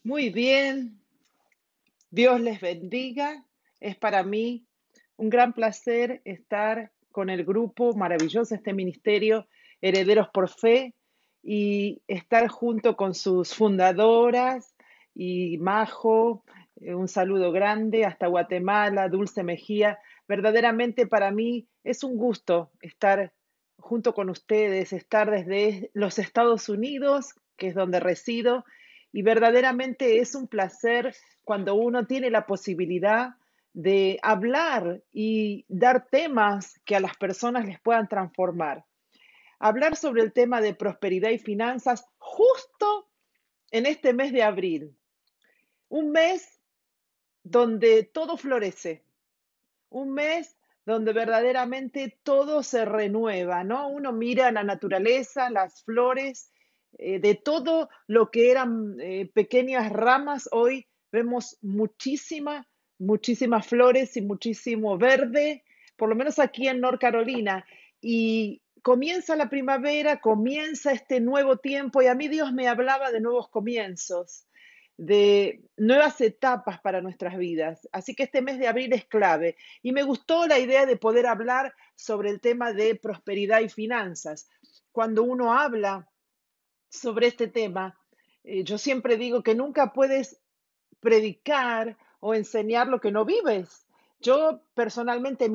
Muy bien, Dios les bendiga. Es para mí un gran placer estar con el grupo maravilloso, este ministerio, Herederos por Fe, y estar junto con sus fundadoras y Majo. Un saludo grande hasta Guatemala, Dulce Mejía. Verdaderamente para mí es un gusto estar junto con ustedes, estar desde los Estados Unidos, que es donde resido, y verdaderamente es un placer cuando uno tiene la posibilidad de hablar y dar temas que a las personas les puedan transformar. Hablar sobre el tema de prosperidad y finanzas justo en este mes de abril, un mes donde todo florece, un mes donde verdaderamente todo se renueva, ¿no? Uno mira la naturaleza, las flores, de todo lo que eran pequeñas ramas, hoy vemos muchísimas flores y muchísimo verde, por lo menos aquí en North Carolina. Y comienza la primavera, comienza este nuevo tiempo y a mí Dios me hablaba de nuevos comienzos, de nuevas etapas para nuestras vidas. Así que este mes de abril es clave. Y me gustó la idea de poder hablar sobre el tema de prosperidad y finanzas. Cuando uno habla sobre este tema, yo siempre digo que nunca puedes predicar o enseñar lo que no vives. Yo personalmente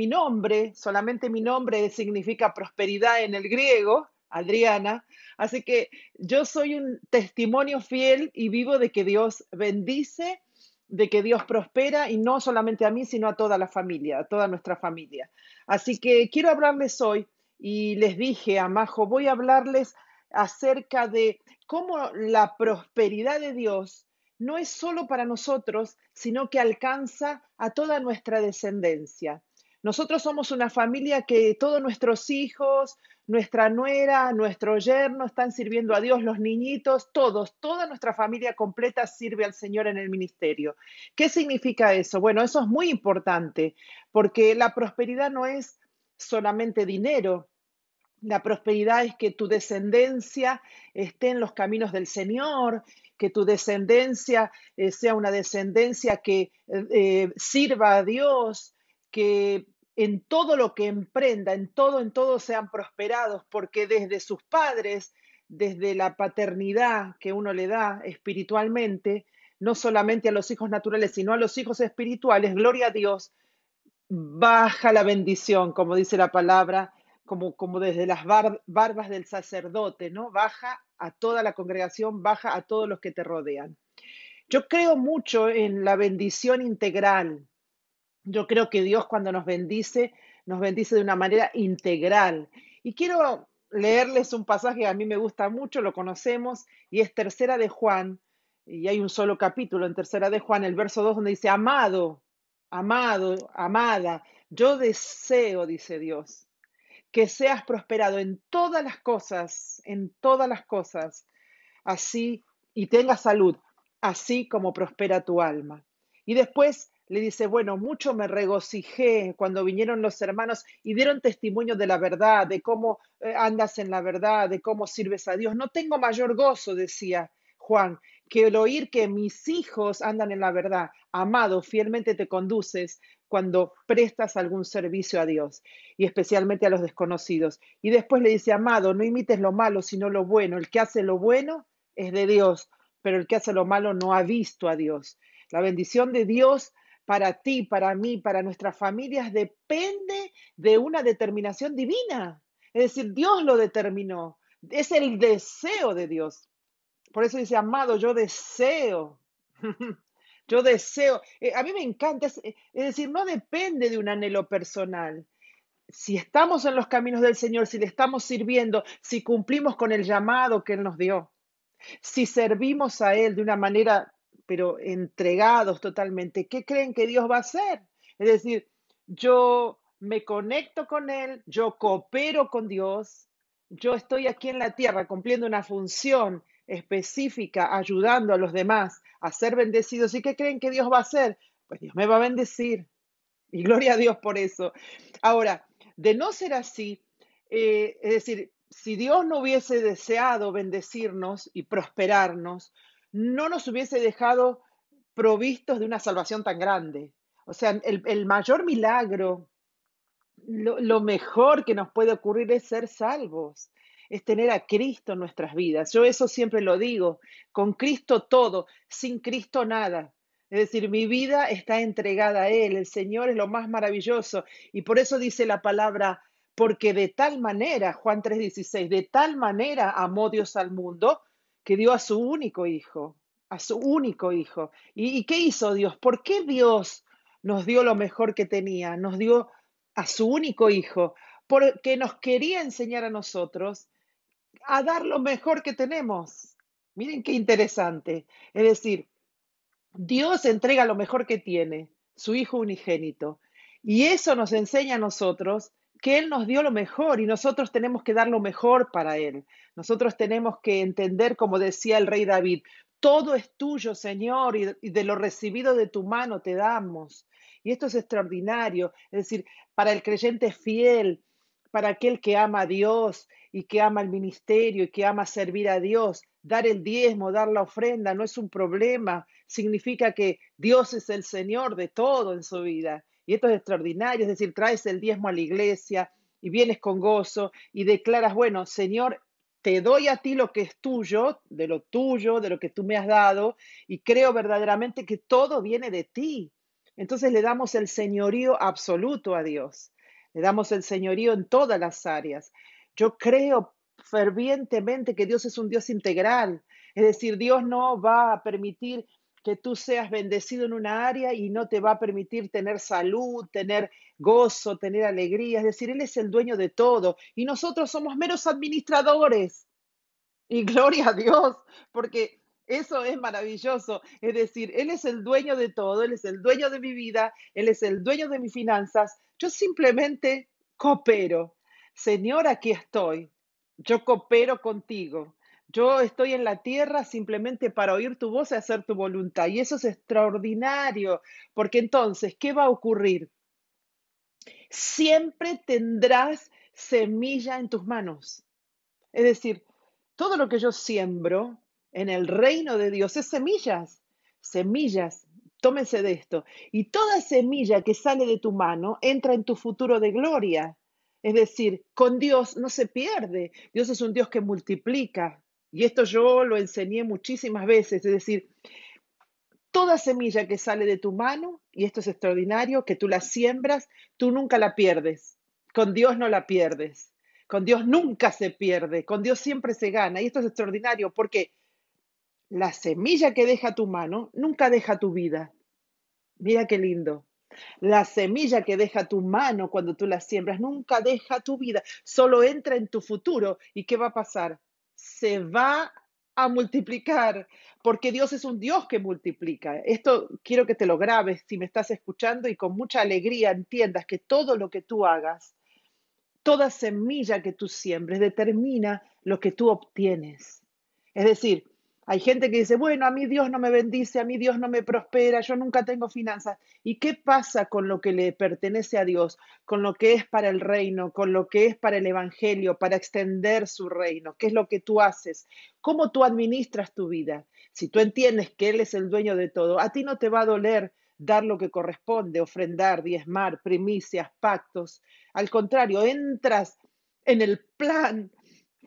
solamente mi nombre significa prosperidad en el griego, Adriana, así que yo soy un testimonio fiel y vivo de que Dios bendice, de que Dios prospera y no solamente a mí, sino a toda la familia, a toda nuestra familia. Así que quiero hablarles hoy y les dije a Majo, voy a hablarles acerca de cómo la prosperidad de Dios no es solo para nosotros, sino que alcanza a toda nuestra descendencia. Nosotros somos una familia que todos nuestros hijos, nuestra nuera, nuestro yerno están sirviendo a Dios, los niñitos, toda nuestra familia completa sirve al Señor en el ministerio. ¿Qué significa eso? Bueno, eso es muy importante, porque la prosperidad no es solamente dinero. La prosperidad es que tu descendencia esté en los caminos del Señor, que tu descendencia sea una descendencia que sirva a Dios, que en todo lo que emprenda, en todo sean prosperados, porque desde sus padres, desde la paternidad que uno le da espiritualmente, no solamente a los hijos naturales, sino a los hijos espirituales, gloria a Dios, baja la bendición, como dice la palabra, como desde las barbas del sacerdote, ¿no? Baja a toda la congregación, baja a todos los que te rodean. Yo creo mucho en la bendición integral. Yo creo que Dios cuando nos bendice de una manera integral. Y quiero leerles un pasaje que a mí me gusta mucho, lo conocemos, y es Tercera de Juan, y hay un solo capítulo en Tercera de Juan, el verso 2 donde dice, amada, yo deseo, dice Dios, que seas prosperado en todas las cosas, así, y tengas salud, así como prospera tu alma. Y después le dice, bueno, mucho me regocijé cuando vinieron los hermanos y dieron testimonio de la verdad, de cómo andas en la verdad, de cómo sirves a Dios. No tengo mayor gozo, decía Juan, que el oír que mis hijos andan en la verdad. Amado, fielmente te conduces cuando prestas algún servicio a Dios y especialmente a los desconocidos. Y después le dice, amado, no imites lo malo, sino lo bueno. El que hace lo bueno es de Dios, pero el que hace lo malo no ha visto a Dios. La bendición de Dios para ti, para mí, para nuestras familias depende de una determinación divina. Es decir, Dios lo determinó. Es el deseo de Dios. Por eso dice, amado, yo deseo. Yo deseo. A mí me encanta. Es decir, no depende de un anhelo personal. Si estamos en los caminos del Señor, si le estamos sirviendo, si cumplimos con el llamado que Él nos dio, si servimos a Él de una manera, pero entregados totalmente, ¿qué creen que Dios va a hacer? Es decir, yo me conecto con Él, yo coopero con Dios, yo estoy aquí en la tierra cumpliendo una función específica, ayudando a los demás a ser bendecidos. ¿Y qué creen que Dios va a hacer? Pues Dios me va a bendecir. Y gloria a Dios por eso. Ahora, de no ser así, es decir, si Dios no hubiese deseado bendecirnos y prosperarnos, no nos hubiese dejado provistos de una salvación tan grande. O sea, el mayor milagro, lo mejor que nos puede ocurrir es ser salvos, es tener a Cristo en nuestras vidas. Yo eso siempre lo digo, con Cristo todo, sin Cristo nada. Es decir, mi vida está entregada a Él, el Señor es lo más maravilloso. Y por eso dice la palabra, porque de tal manera, Juan 3:16, de tal manera amó Dios al mundo que dio a su único hijo, a su único hijo. ¿Y qué hizo Dios? ¿Por qué Dios nos dio lo mejor que tenía? Nos dio a su único hijo, porque nos quería enseñar a nosotros a dar lo mejor que tenemos. Miren qué interesante. Es decir, Dios entrega lo mejor que tiene, su Hijo unigénito. Y eso nos enseña a nosotros que Él nos dio lo mejor y nosotros tenemos que dar lo mejor para Él. Nosotros tenemos que entender, como decía el rey David, todo es tuyo, Señor, y de lo recibido de tu mano te damos. Y esto es extraordinario. Es decir, para el creyente fiel, para aquel que ama a Dios y que ama el ministerio y que ama servir a Dios, dar el diezmo, dar la ofrenda no es un problema, significa que Dios es el Señor de todo en su vida. Y esto es extraordinario, es decir, traes el diezmo a la iglesia y vienes con gozo y declaras, bueno, Señor, te doy a ti lo que es tuyo, de lo que tú me has dado, y creo verdaderamente que todo viene de ti. Entonces le damos el señorío absoluto a Dios. Le damos el señorío en todas las áreas. Yo creo fervientemente que Dios es un Dios integral. Es decir, Dios no va a permitir que tú seas bendecido en una área y no te va a permitir tener salud, tener gozo, tener alegría. Es decir, Él es el dueño de todo y nosotros somos meros administradores. Y gloria a Dios, porque eso es maravilloso. Es decir, Él es el dueño de todo, Él es el dueño de mi vida, Él es el dueño de mis finanzas. Yo simplemente coopero. Señor, aquí estoy. Yo coopero contigo. Yo estoy en la tierra simplemente para oír tu voz y hacer tu voluntad. Y eso es extraordinario, porque entonces, ¿qué va a ocurrir? Siempre tendrás semilla en tus manos. Es decir, todo lo que yo siembro en el reino de Dios es semillas, semillas. Tómense de esto. Y toda semilla que sale de tu mano entra en tu futuro de gloria. Es decir, con Dios no se pierde. Dios es un Dios que multiplica. Y esto yo lo enseñé muchísimas veces. Es decir, toda semilla que sale de tu mano, y esto es extraordinario, que tú la siembras, tú nunca la pierdes. Con Dios no la pierdes. Con Dios nunca se pierde. Con Dios siempre se gana. Y esto es extraordinario porque la semilla que deja tu mano nunca deja tu vida. Mira qué lindo. La semilla que deja tu mano cuando tú la siembras nunca deja tu vida, solo entra en tu futuro. ¿Y qué va a pasar? Se va a multiplicar, porque Dios es un Dios que multiplica. Esto quiero que te lo grabes si me estás escuchando y con mucha alegría entiendas que todo lo que tú hagas, toda semilla que tú siembres determina lo que tú obtienes. Es decir, hay gente que dice, bueno, a mí Dios no me bendice, a mí Dios no me prospera, yo nunca tengo finanzas. ¿Y qué pasa con lo que le pertenece a Dios, con lo que es para el reino, con lo que es para el evangelio, para extender su reino? ¿Qué es lo que tú haces? ¿Cómo tú administras tu vida? Si tú entiendes que Él es el dueño de todo, a ti no te va a doler dar lo que corresponde, ofrendar, diezmar, primicias, pactos. Al contrario, entras en el plan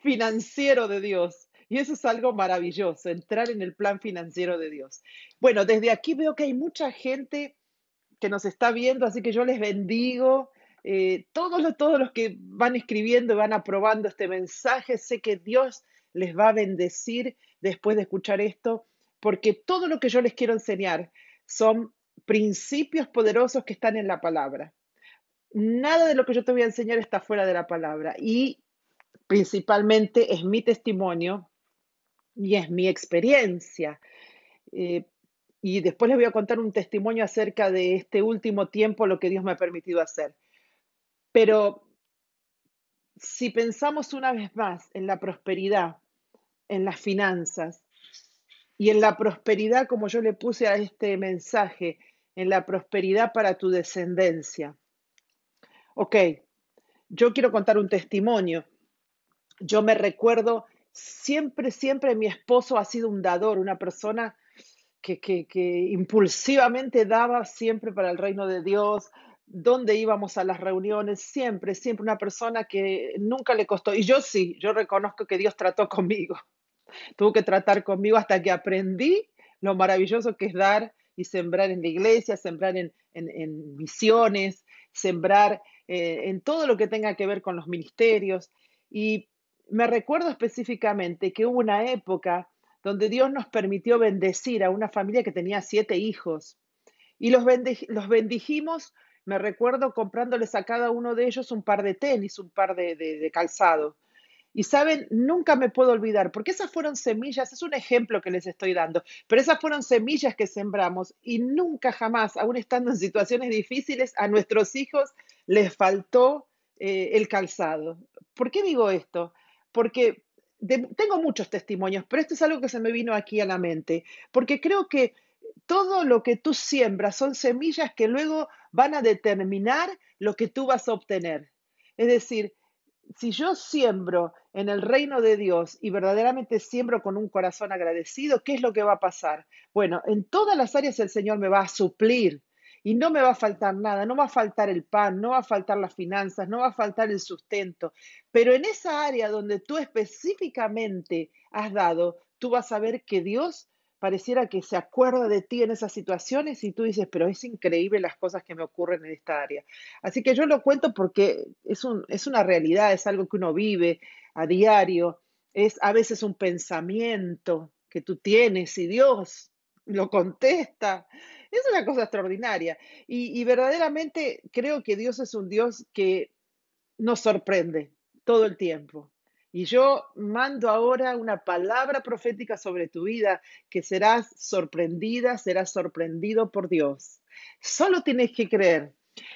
financiero de Dios. Y eso es algo maravilloso, entrar en el plan financiero de Dios. Bueno, desde aquí veo que hay mucha gente que nos está viendo, así que yo les bendigo. Todos los que van escribiendo y van aprobando este mensaje, sé que Dios les va a bendecir después de escuchar esto, porque todo lo que yo les quiero enseñar son principios poderosos que están en la palabra. Nada de lo que yo te voy a enseñar está fuera de la palabra y principalmente es mi testimonio y es mi experiencia. Eh, y después les voy a contar un testimonio acerca de este último tiempo, lo que Dios me ha permitido hacer. Pero si pensamos una vez más en la prosperidad, en las finanzas y en la prosperidad, como yo le puse a este mensaje, en la prosperidad para tu descendencia. Ok, yo quiero contar un testimonio. Yo me recuerdo Siempre, siempre mi esposo ha sido un dador, una persona que impulsivamente daba siempre para el reino de Dios, donde íbamos a las reuniones, siempre, siempre una persona que nunca le costó. Y yo sí, yo reconozco que Dios trató conmigo, tuvo que tratar conmigo hasta que aprendí lo maravilloso que es dar y sembrar en la iglesia, sembrar en misiones, sembrar en todo lo que tenga que ver con los ministerios. Y me recuerdo específicamente que hubo una época donde Dios nos permitió bendecir a una familia que tenía 7 hijos y los bendijimos, me recuerdo comprándoles a cada uno de ellos un par de tenis, un par de calzado. Y saben, nunca me puedo olvidar, porque esas fueron semillas, es un ejemplo que les estoy dando, pero esas fueron semillas que sembramos y nunca jamás, aún estando en situaciones difíciles, a nuestros hijos les faltó el calzado. ¿Por qué digo esto? Porque tengo muchos testimonios, pero esto es algo que se me vino aquí a la mente, porque creo que todo lo que tú siembras son semillas que luego van a determinar lo que tú vas a obtener. Es decir, si yo siembro en el reino de Dios y verdaderamente siembro con un corazón agradecido, ¿qué es lo que va a pasar? Bueno, en todas las áreas el Señor me va a suplir y no me va a faltar nada, no va a faltar el pan, no va a faltar las finanzas, no va a faltar el sustento, pero en esa área donde tú específicamente has dado, tú vas a ver que Dios pareciera que se acuerda de ti en esas situaciones y tú dices, pero es increíble las cosas que me ocurren en esta área. Así que yo lo cuento porque es una realidad, es algo que uno vive a diario, es a veces un pensamiento que tú tienes y Dios lo contesta. Es una cosa extraordinaria. Y verdaderamente creo que Dios es un Dios que nos sorprende todo el tiempo. Y yo mando ahora una palabra profética sobre tu vida, que serás sorprendida, serás sorprendido por Dios. Solo tienes que creer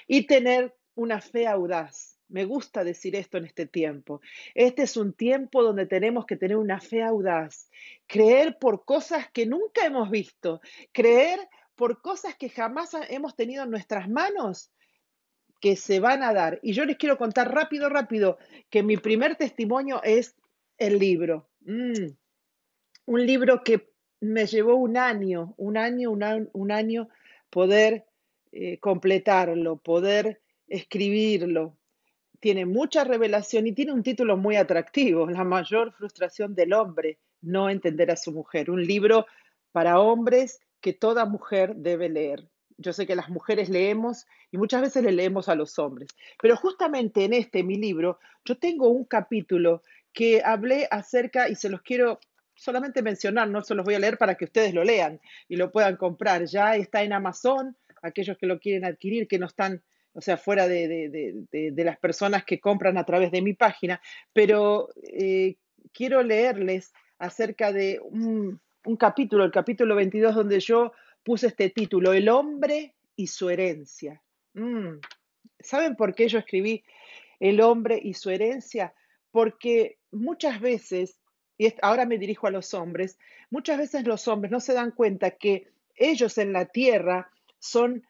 y tener una fe audaz. Me gusta decir esto en este tiempo. Este es un tiempo donde tenemos que tener una fe audaz, creer por cosas que nunca hemos visto, creer por cosas que jamás hemos tenido en nuestras manos que se van a dar. Y yo les quiero contar rápido, rápido, que mi primer testimonio es el libro. Un libro que me llevó un año poder completarlo, poder escribirlo. Tiene mucha revelación y tiene un título muy atractivo, La mayor frustración del hombre, no entender a su mujer. Un libro para hombres que toda mujer debe leer. Yo sé que las mujeres leemos y muchas veces le leemos a los hombres, pero justamente en mi libro, yo tengo un capítulo que hablé acerca, y se los quiero solamente mencionar, no se los voy a leer para que ustedes lo lean y lo puedan comprar. Ya está en Amazon, aquellos que lo quieren adquirir, que no están, o sea, fuera de las personas que compran a través de mi página, pero quiero leerles acerca de un capítulo, el capítulo 22, donde yo puse este título, El hombre y su herencia. Mm, ¿Saben por qué yo escribí El hombre y su herencia? Porque muchas veces, y ahora me dirijo a los hombres, muchas veces los hombres no se dan cuenta que ellos en la tierra son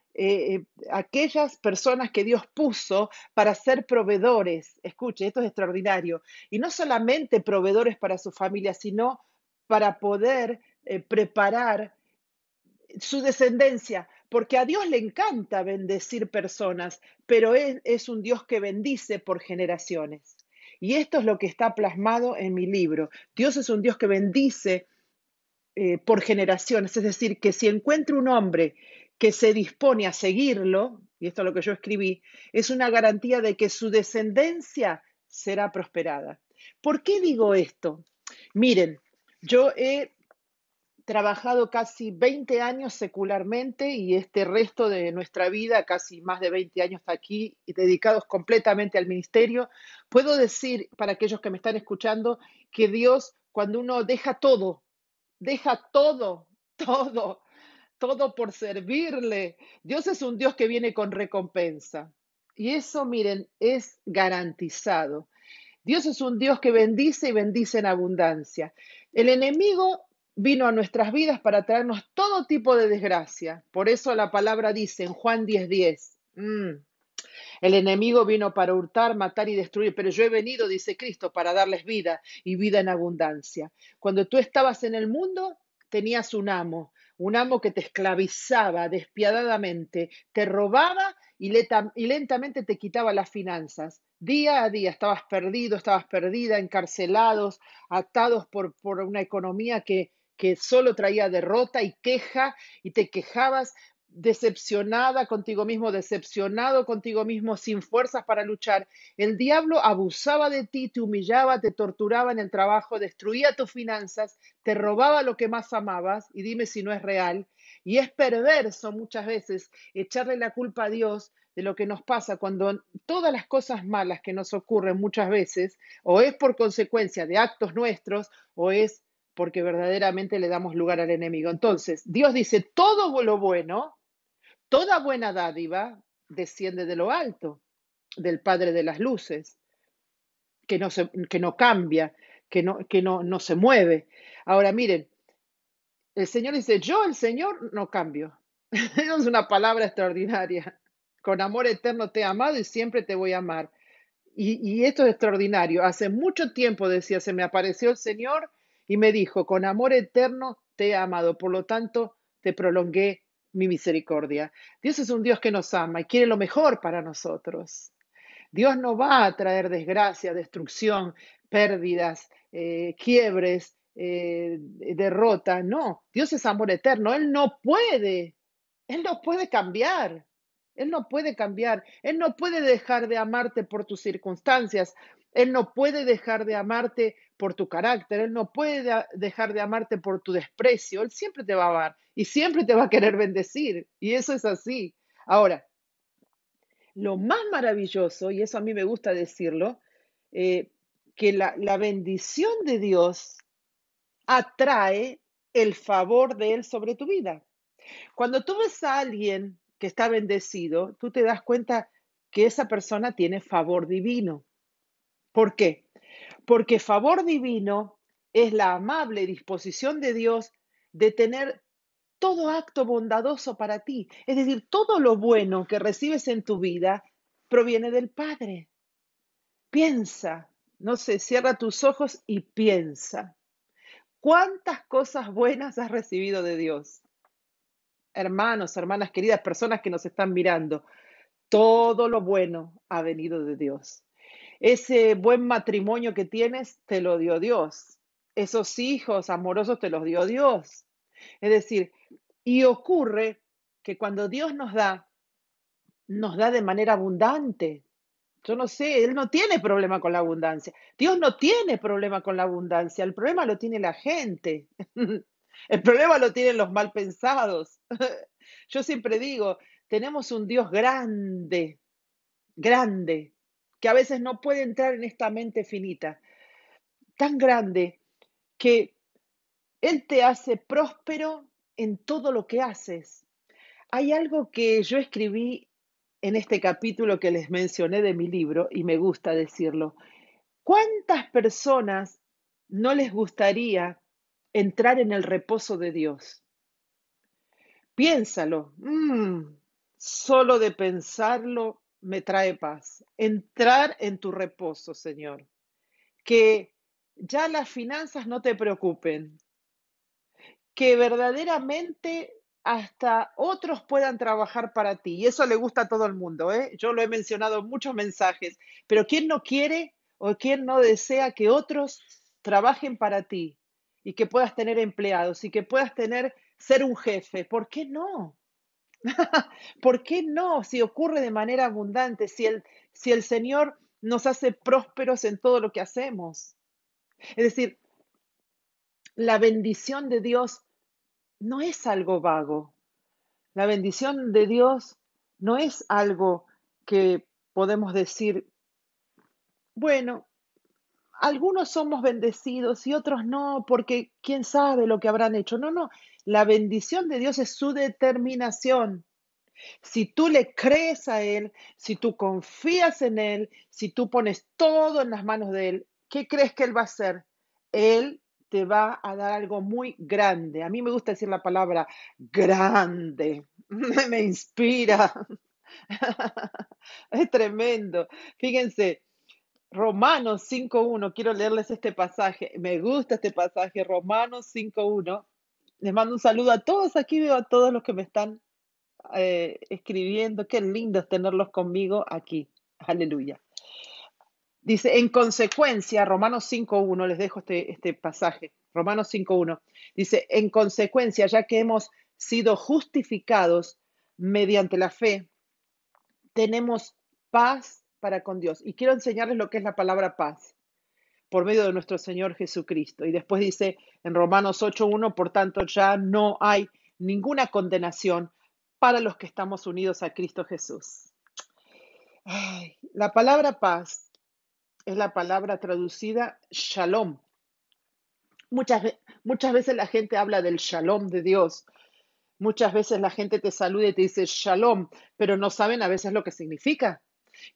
aquellas personas que Dios puso para ser proveedores. Escuche, esto es extraordinario. Y no solamente proveedores para su familia, sino para poder preparar su descendencia, porque a Dios le encanta bendecir personas, pero es un Dios que bendice por generaciones. Y esto es lo que está plasmado en mi libro. Dios es un Dios que bendice por generaciones, es decir, que si encuentra un hombre que se dispone a seguirlo, y esto es lo que yo escribí, es una garantía de que su descendencia será prosperada. ¿Por qué digo esto? Miren, yo he trabajado casi 20 años secularmente y este resto de nuestra vida, casi más de 20 años aquí, y dedicados completamente al ministerio. Puedo decir para aquellos que me están escuchando que Dios, cuando uno deja todo, todo, todo por servirle, Dios es un Dios que viene con recompensa. Y eso, miren, es garantizado. Dios es un Dios que bendice y bendice en abundancia. El enemigo vino a nuestras vidas para traernos todo tipo de desgracia. Por eso la palabra dice en Juan 10:10, El enemigo vino para hurtar, matar y destruir, pero yo he venido, dice Cristo, para darles vida y vida en abundancia. Cuando tú estabas en el mundo, tenías un amo que te esclavizaba despiadadamente, te robaba y lentamente te quitaba las finanzas. Día a día estabas perdido, estabas perdida, encarcelados, atados por una economía que solo traía derrota y queja, y te quejabas decepcionada contigo mismo, decepcionado contigo mismo, sin fuerzas para luchar. El diablo abusaba de ti, te humillaba, te torturaba en el trabajo, destruía tus finanzas, te robaba lo que más amabas, y dime si no es real. Y es perverso muchas veces echarle la culpa a Dios de lo que nos pasa cuando todas las cosas malas que nos ocurren muchas veces o es por consecuencia de actos nuestros o es porque verdaderamente le damos lugar al enemigo. Entonces, Dios dice, todo lo bueno, toda buena dádiva desciende de lo alto, del Padre de las Luces, que no cambia, no se mueve. Ahora miren, el Señor dice, yo el Señor no cambio. Es una palabra extraordinaria. Con amor eterno te he amado y siempre te voy a amar. Y esto es extraordinario. Hace mucho tiempo, decía, se me apareció el Señor y me dijo, con amor eterno te he amado, por lo tanto te prolongué mi misericordia. Dios es un Dios que nos ama y quiere lo mejor para nosotros. Dios no va a traer desgracia, destrucción, pérdidas, quiebres, derrota. No, Dios es amor eterno. Él no puede cambiar. Él no puede cambiar. Él no puede dejar de amarte por tus circunstancias. Él no puede dejar de amarte por tu carácter. Él no puede dejar de amarte por tu desprecio. Él siempre te va a amar y siempre te va a querer bendecir. Y eso es así. Ahora, lo más maravilloso, y eso a mí me gusta decirlo, eh, que la bendición de Dios atrae el favor de Él sobre tu vida. Cuando tú ves a alguien que está bendecido, tú te das cuenta que esa persona tiene favor divino. ¿Por qué? Porque favor divino es la amable disposición de Dios de tener todo acto bondadoso para ti. Es decir, todo lo bueno que recibes en tu vida proviene del Padre. Piensa, no sé, cierra tus ojos y piensa. ¿Cuántas cosas buenas has recibido de Dios? Hermanos, hermanas queridas, personas que nos están mirando, todo lo bueno ha venido de Dios. Ese buen matrimonio que tienes, te lo dio Dios. Esos hijos amorosos te los dio Dios. Es decir, y ocurre que cuando Dios nos da de manera abundante. Yo no sé, Él no tiene problema con la abundancia. Dios no tiene problema con la abundancia. El problema lo tiene la gente. El problema lo tienen los mal pensados. Yo siempre digo, tenemos un Dios grande, grande, que a veces no puede entrar en esta mente finita, tan grande que Él te hace próspero en todo lo que haces. Hay algo que yo escribí en este capítulo que les mencioné de mi libro y me gusta decirlo. ¿Cuántas personas no les gustaría entrar en el reposo de Dios? Piénsalo. Solo de pensarlo me trae paz. Entrar en tu reposo, Señor. Que ya las finanzas no te preocupen. Que verdaderamente hasta otros puedan trabajar para ti. Y eso le gusta a todo el mundo, ¿eh? Yo lo he mencionado en muchos mensajes, pero ¿quién no quiere o quién no desea que otros trabajen para ti y que puedas tener empleados y que puedas ser un jefe? ¿Por qué no? ¿Por qué no? Si ocurre de manera abundante, si el Señor nos hace prósperos en todo lo que hacemos. Es decir, la bendición de Dios no es algo vago. La bendición de Dios no es algo que podemos decir, bueno, algunos somos bendecidos y otros no, porque quién sabe lo que habrán hecho. No, no, la bendición de Dios es su determinación. Si tú le crees a Él, si tú confías en Él, si tú pones todo en las manos de Él, ¿qué crees que Él va a hacer? Él te va a dar algo muy grande. A mí me gusta decir la palabra grande. Me inspira. Es tremendo. Fíjense, Romanos 5:1, quiero leerles este pasaje. Me gusta este pasaje, Romanos 5:1. Les mando un saludo a todos, aquí veo a todos los que me están escribiendo. Qué lindo es tenerlos conmigo aquí. Aleluya. Dice, en consecuencia, Romanos 5:1, les dejo este pasaje, Romanos 5:1, dice, en consecuencia, ya que hemos sido justificados mediante la fe, tenemos paz para con Dios. Y quiero enseñarles lo que es la palabra paz por medio de nuestro Señor Jesucristo. Y después dice en Romanos 8:1, por tanto, ya no hay ninguna condenación para los que estamos unidos a Cristo Jesús. Ay, la palabra paz es la palabra traducida shalom. Muchas veces la gente habla del shalom de Dios. Muchas veces la gente te saluda y te dice shalom, pero no saben a veces lo que significa.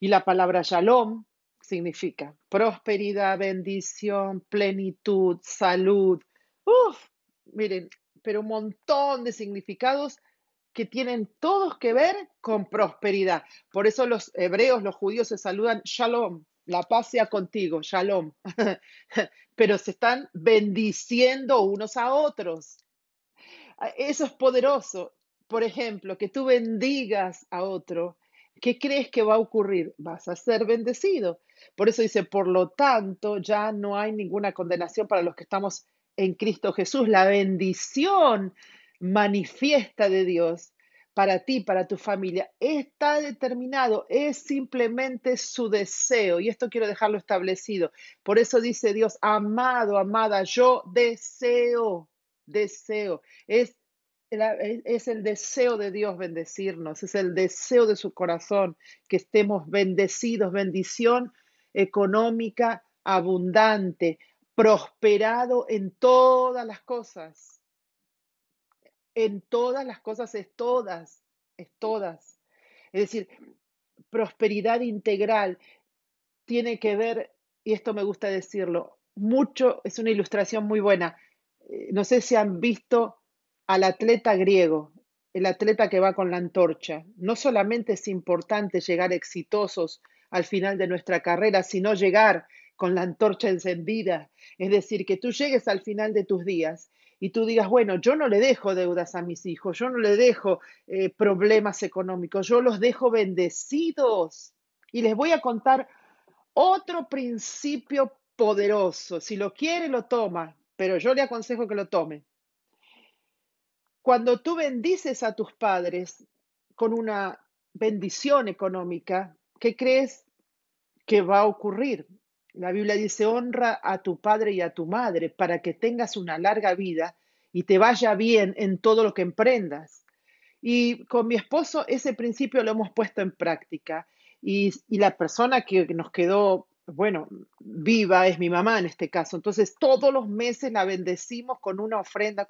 Y la palabra shalom significa prosperidad, bendición, plenitud, salud. Uf, miren, pero un montón de significados que tienen todos que ver con prosperidad. Por eso los hebreos, los judíos se saludan shalom, la paz sea contigo, shalom. Pero se están bendiciendo unos a otros. Eso es poderoso. Por ejemplo, que tú bendigas a otro. ¿Qué crees que va a ocurrir? Vas a ser bendecido. Por eso dice, por lo tanto, ya no hay ninguna condenación para los que estamos en Cristo Jesús. La bendición manifiesta de Dios para ti, para tu familia, está determinado, es simplemente su deseo. Y esto quiero dejarlo establecido. Por eso dice Dios, amado, amada, yo deseo. Es el deseo de Dios bendecirnos, es el deseo de su corazón que estemos bendecidos, bendición económica abundante, prosperado en todas las cosas es todas. Es decir, prosperidad integral tiene que ver, y esto me gusta decirlo, mucho, es una ilustración muy buena. No sé si han visto al atleta griego, el atleta que va con la antorcha. No solamente es importante llegar exitosos al final de nuestra carrera, sino llegar con la antorcha encendida. Es decir, que tú llegues al final de tus días y tú digas, bueno, yo no le dejo deudas a mis hijos, yo no le dejo problemas económicos, yo los dejo bendecidos. Y les voy a contar otro principio poderoso. Si lo quiere, lo toma, pero yo le aconsejo que lo tome. Cuando tú bendices a tus padres con una bendición económica, ¿qué crees que va a ocurrir? La Biblia dice, honra a tu padre y a tu madre para que tengas una larga vida y te vaya bien en todo lo que emprendas. Y con mi esposo ese principio lo hemos puesto en práctica. Y la persona que nos quedó, bueno, viva es mi mamá en este caso. Entonces todos los meses la bendecimos con una ofrenda,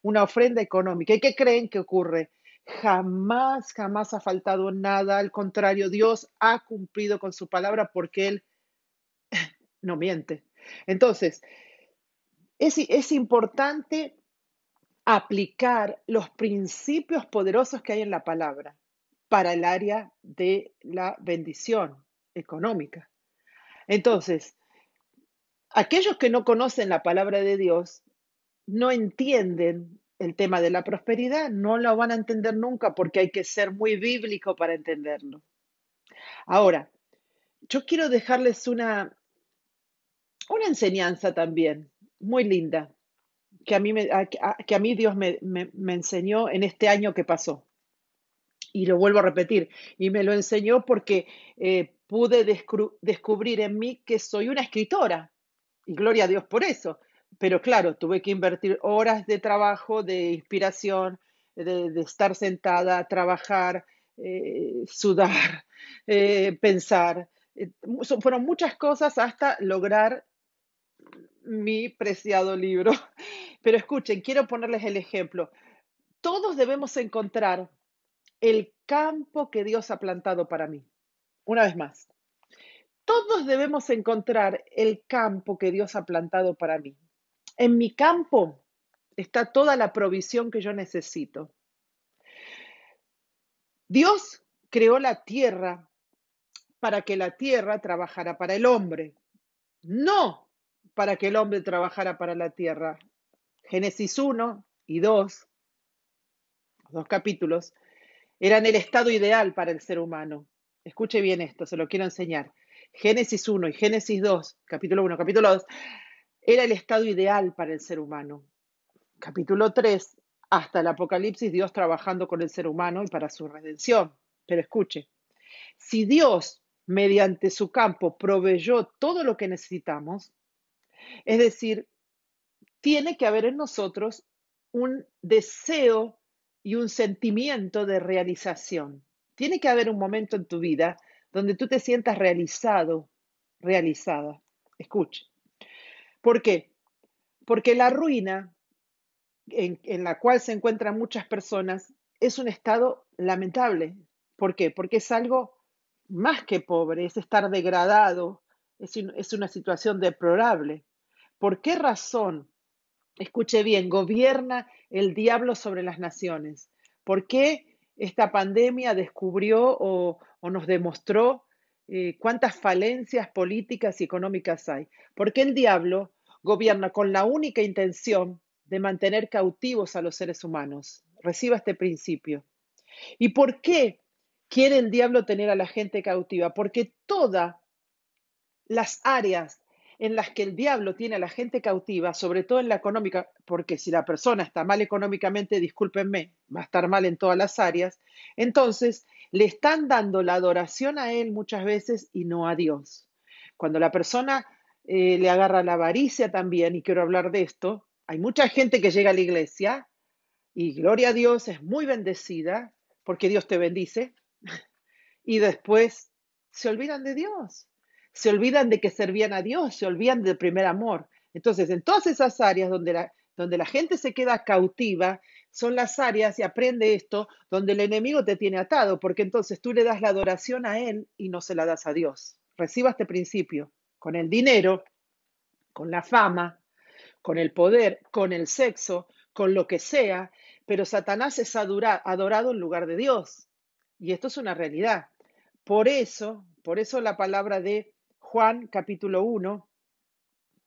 una ofrenda económica. ¿Y qué creen que ocurre? Jamás ha faltado nada. Al contrario, Dios ha cumplido con su palabra porque Él no miente. Entonces, es importante aplicar los principios poderosos que hay en la palabra para el área de la bendición económica. Entonces, aquellos que no conocen la palabra de Dios no entienden el tema de la prosperidad, no lo van a entender nunca porque hay que ser muy bíblico para entenderlo. Ahora, yo quiero dejarles una enseñanza también muy linda que a mí Dios me enseñó en este año que pasó. Y lo vuelvo a repetir, y me lo enseñó porque pude descubrir en mí que soy una escritora, y gloria a Dios por eso. Pero claro, tuve que invertir horas de trabajo, de inspiración, de estar sentada, trabajar, sudar, pensar. Fueron muchas cosas hasta lograr mi preciado libro. Pero escuchen, quiero ponerles el ejemplo. Todos debemos encontrar el campo que Dios ha plantado para mí. Una vez más, todos debemos encontrar el campo que Dios ha plantado para mí. En mi campo está toda la provisión que yo necesito. Dios creó la tierra para que la tierra trabajara para el hombre, no para que el hombre trabajara para la tierra. Génesis 1 y 2, los dos capítulos, eran el estado ideal para el ser humano. Escuche bien esto, se lo quiero enseñar. Génesis 1 y Génesis 2, capítulo 1, capítulo 2, era el estado ideal para el ser humano. Capítulo 3, hasta el Apocalipsis, Dios trabajando con el ser humano y para su redención. Pero escuche, si Dios, mediante su campo, proveyó todo lo que necesitamos, es decir, tiene que haber en nosotros un deseo y un sentimiento de realización. Tiene que haber un momento en tu vida donde tú te sientas realizado, realizada. Escuche. ¿Por qué? Porque la ruina en la cual se encuentran muchas personas es un estado lamentable. ¿Por qué? Porque es algo más que pobre, es estar degradado, es una situación deplorable. ¿Por qué razón? Escuche bien, gobierna el diablo sobre las naciones. ¿Por qué esta pandemia descubrió o nos demostró cuántas falencias políticas y económicas hay? Porque el diablo gobierna con la única intención de mantener cautivos a los seres humanos. Reciba este principio. ¿Y por qué quiere el diablo tener a la gente cautiva? Porque todas las áreas en las que el diablo tiene a la gente cautiva, sobre todo en la económica, porque si la persona está mal económicamente, discúlpenme, va a estar mal en todas las áreas, entonces le están dando la adoración a él muchas veces y no a Dios. Cuando la persona le agarra la avaricia también, y quiero hablar de esto, hay mucha gente que llega a la iglesia y gloria a Dios, es muy bendecida, porque Dios te bendice, y después se olvidan de Dios, se olvidan de que servían a Dios, se olvidan del primer amor. Entonces, en todas esas áreas donde la gente se queda cautiva, son las áreas, y aprende esto, donde el enemigo te tiene atado, porque entonces tú le das la adoración a él y no se la das a Dios. Reciba este principio. Con el dinero, con la fama, con el poder, con el sexo, con lo que sea, pero Satanás es adorado en lugar de Dios. Y esto es una realidad. Por eso la palabra de Juan capítulo 1,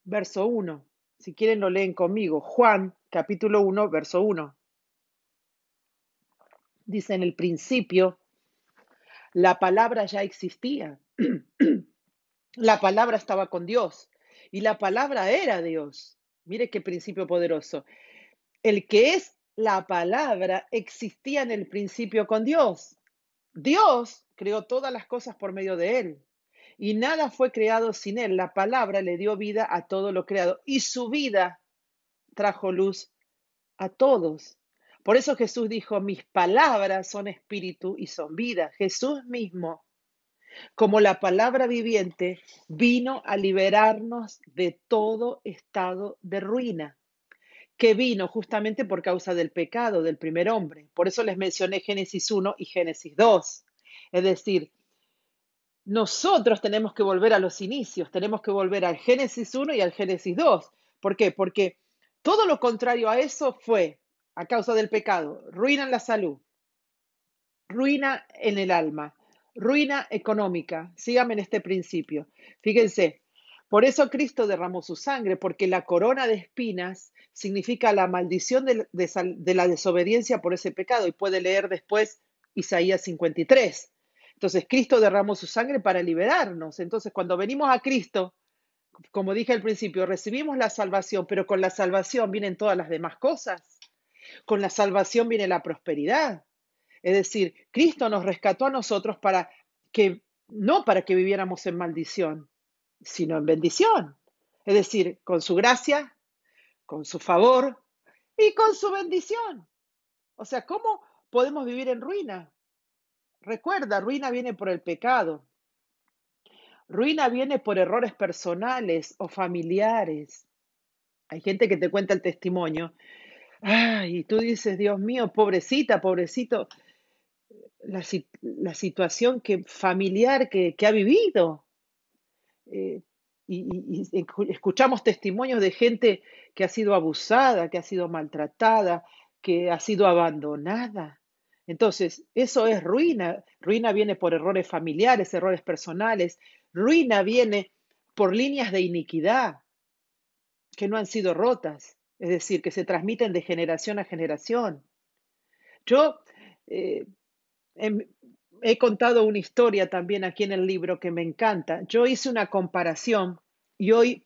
verso 1. Si quieren lo leen conmigo. Juan capítulo 1, verso 1. Dice: en el principio, la palabra ya existía. La palabra estaba con Dios y la palabra era Dios. Mire qué principio poderoso. El que es la palabra existía en el principio con Dios. Dios creó todas las cosas por medio de él y nada fue creado sin él. La palabra le dio vida a todo lo creado y su vida trajo luz a todos. Por eso Jesús dijo: mis palabras son espíritu y son vida. Jesús mismo, como la palabra viviente, vino a liberarnos de todo estado de ruina, que vino justamente por causa del pecado del primer hombre. Por eso les mencioné Génesis 1 y Génesis 2. Es decir, nosotros tenemos que volver a los inicios, tenemos que volver al Génesis 1 y al Génesis 2. ¿Por qué? Porque todo lo contrario a eso fue, a causa del pecado, ruina en la salud, ruina en el alma, ruina económica. Síganme en este principio. Fíjense, por eso Cristo derramó su sangre, porque la corona de espinas significa la maldición de la desobediencia por ese pecado. Y puede leer después Isaías 53. Entonces, Cristo derramó su sangre para liberarnos. Entonces, cuando venimos a Cristo, como dije al principio, recibimos la salvación, pero con la salvación vienen todas las demás cosas. Con la salvación viene la prosperidad. Es decir, Cristo nos rescató a nosotros para que, no para que viviéramos en maldición, sino en bendición. Es decir, con su gracia, con su favor y con su bendición. O sea, ¿cómo podemos vivir en ruina? Recuerda, ruina viene por el pecado. Ruina viene por errores personales o familiares. Hay gente que te cuenta el testimonio. Ay, y tú dices: Dios mío, pobrecita, pobrecito, la situación familiar que ha vivido. Eh, y escuchamos testimonios de gente que ha sido abusada, que ha sido maltratada, que ha sido abandonada. Entonces, eso es ruina. Ruina viene por errores familiares, errores personales. Ruina viene por líneas de iniquidad que no han sido rotas, es decir, que se transmiten de generación a generación. Yo eh, em- he contado una historia también aquí en el libro que me encanta. Yo hice una comparación y hoy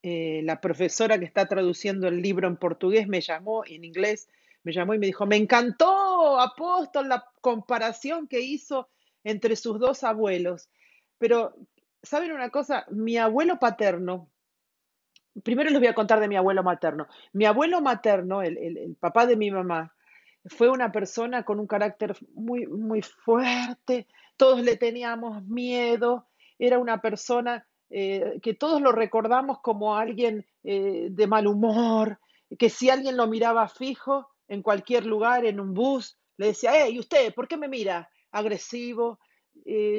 la profesora que está traduciendo el libro en portugués me llamó, en inglés, me llamó y me dijo, me encantó, apóstol, la comparación que hizo entre sus dos abuelos. Pero, ¿saben una cosa? Mi abuelo paterno, primero les voy a contar de mi abuelo materno. Mi abuelo materno, el papá de mi mamá, fue una persona con un carácter muy, muy fuerte. Todos le teníamos miedo. Era una persona que todos lo recordamos como alguien de mal humor, que si alguien lo miraba fijo en cualquier lugar, en un bus, le decía, hey, ¿usted por qué me mira? Agresivo,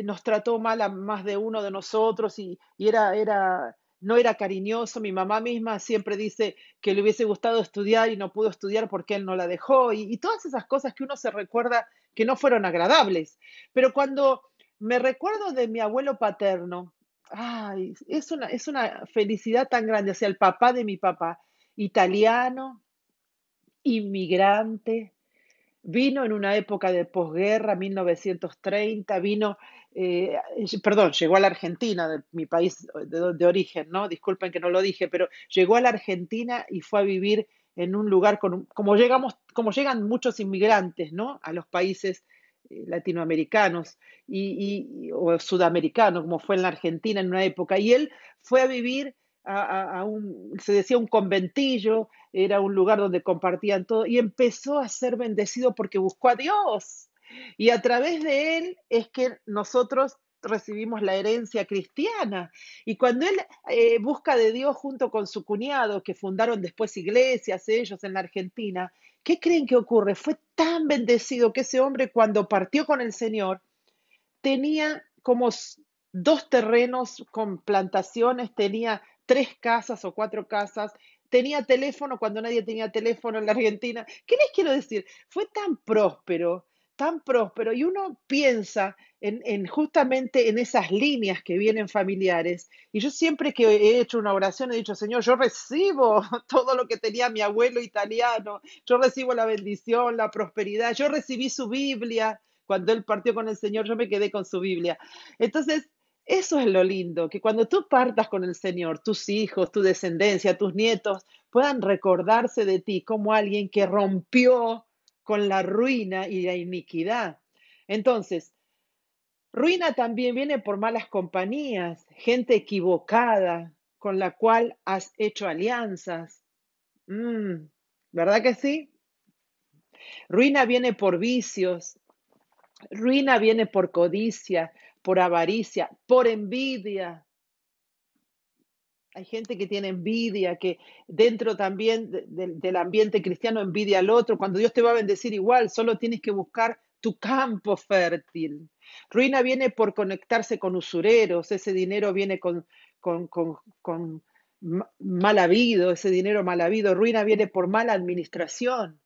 nos trató mal a más de uno de nosotros y no era cariñoso. Mi mamá misma siempre dice que le hubiese gustado estudiar y no pudo estudiar porque él no la dejó, y todas esas cosas que uno se recuerda que no fueron agradables. Pero cuando me recuerdo de mi abuelo paterno, ay, es una felicidad tan grande. O sea, el papá de mi papá, italiano, inmigrante, vino en una época de posguerra, 1930, perdón, llegó a la Argentina, de mi país de origen, ¿no? Disculpen que no lo dije, pero llegó a la Argentina y fue a vivir en un lugar como llegan muchos inmigrantes, ¿no? A los países latinoamericanos o sudamericanos, como fue en la Argentina en una época. Y él fue a vivir se decía un conventillo, era un lugar donde compartían todo y empezó a ser bendecido porque buscó a Dios. Y a través de él es que nosotros recibimos la herencia cristiana. Y cuando él busca de Dios junto con su cuñado, que fundaron después iglesias ellos en la Argentina, ¿qué creen que ocurre? Fue tan bendecido que ese hombre cuando partió con el Señor tenía como dos terrenos con plantaciones, tenía tres casas o cuatro casas, tenía teléfono cuando nadie tenía teléfono en la Argentina. ¿Qué les quiero decir? Fue tan próspero, y uno piensa en justamente en esas líneas que vienen familiares. Y yo siempre que he hecho una oración he dicho, Señor, yo recibo todo lo que tenía mi abuelo italiano, yo recibo la bendición, la prosperidad, yo recibí su Biblia. Cuando él partió con el Señor, yo me quedé con su Biblia. Entonces, eso es lo lindo, que cuando tú partas con el Señor, tus hijos, tu descendencia, tus nietos puedan recordarse de ti como alguien que rompió con la ruina y la iniquidad. Entonces, ruina también viene por malas compañías, gente equivocada con la cual has hecho alianzas. Mm, ¿Verdad que sí? Ruina viene por vicios, ruina viene por codicia, por avaricia, por envidia. Hay gente que tiene envidia, que dentro también del ambiente cristiano envidia al otro. Cuando Dios te va a bendecir igual, solo tienes que buscar tu campo fértil. Ruina viene por conectarse con usureros, ese dinero viene con mal habido, ese dinero mal habido. Ruina viene por mala administración.